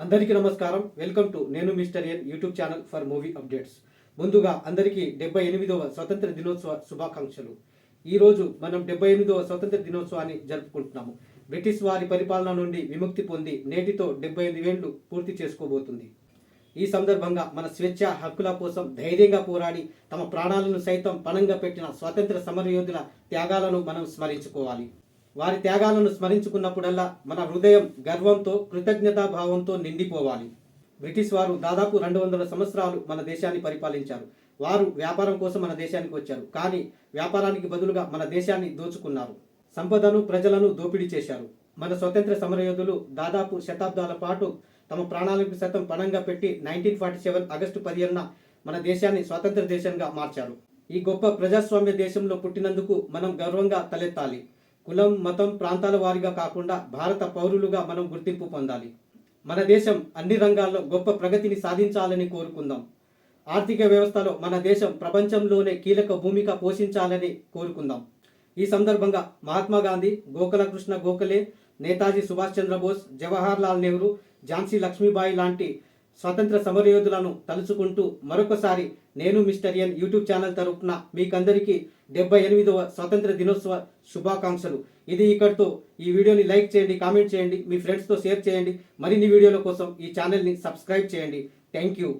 అందరికీ నమస్కారం. Welcome to నేను mister N YouTube channel for movie updates. ముందుగా అందరికీ 78వ స్వతంత్ర దినోత్సవ శుభాకాంక్షలు. ఈరోజు మనం 78వ స్వతంత్ర దినోత్సవాన్ని జరుపుకుంటున్నాము. బ్రిటిష్ వారి పరిపాలన నుండి విముక్తి పొంది నేటితో 75 ఏళ్లు పూర్తి చేసుకోబోతుంది. ఈ సందర్భంగా మన స్వేచ్ఛ హక్కుల కోసం ధైర్యంగా పోరాడి తమ ప్రాణాలను సైతం పణంగా పెట్టిన స్వాతంత్ర సమరయోధుల త్యాగాలను మనం స్మరించుకోవాలి. వారి త్యాగాలను స్మరించుకున్నప్పుడల్లా మన హృదయం గర్వంతో కృతజ్ఞతాభావంతో నిండిపోవాలి. బ్రిటిష్ వారు దాదాపు 200 సంవత్సరాలు మన దేశాన్ని పరిపాలించారు. వారు వ్యాపారం కోసం మన దేశానికి వచ్చారు. కానీ వ్యాపారానికి బదులుగా మన దేశాన్ని దోచుకున్నారు. సంపదను ప్రజలను దోపిడీ చేశారు. మన స్వతంత్ర సమరయోధులు దాదాపు శతాబ్దాల పాటు తమ ప్రాణాలకు సైతం పణంగా పెట్టి 1947 ఆగస్టు 15న మన దేశాన్ని స్వాతంత్ర దేశంగా మార్చారు. ఈ గొప్ప ప్రజాస్వామ్య దేశంలో పుట్టినందుకు మనం గర్వంగా తలెత్తాలి. కులం, మతం, ప్రాంతాల వారిగా కాకుండా భారత పౌరులుగా మనం గుర్తింపు పొందాలి. మన దేశం అన్ని రంగాల్లో గొప్ప ప్రగతిని సాధించాలని కోరుకుందాం. ఆర్థిక వ్యవస్థలో మన దేశం ప్రపంచంలోనే కీలక భూమిక పోషించాలని కోరుకుందాం. ఈ సందర్భంగా మహాత్మా గాంధీ, గోపాలకృష్ణ గోఖలే, నేతాజీ సుభాష్ చంద్రబోస్, జవహర్ లాల్ నెహ్రూ, ఝాన్సీ లక్ష్మీబాయి లాంటి స్వతంత్ర సమరయోధులను తలుచుకుంటూ మరొకసారి నేను మిస్టర్ ఎన్ యూట్యూబ్ ఛానల్ తరపున మీకందరికీ 78వ స్వాతంత్ర దినోత్సవ శుభాకాంక్షలు. ఇది ఇక్కడితో ఈ వీడియోని లైక్ చేయండి, కామెంట్ చేయండి, మీ ఫ్రెండ్స్తో షేర్ చేయండి. మరిన్ని వీడియోల కోసం ఈ ఛానల్ని సబ్స్క్రైబ్ చేయండి. Thank you.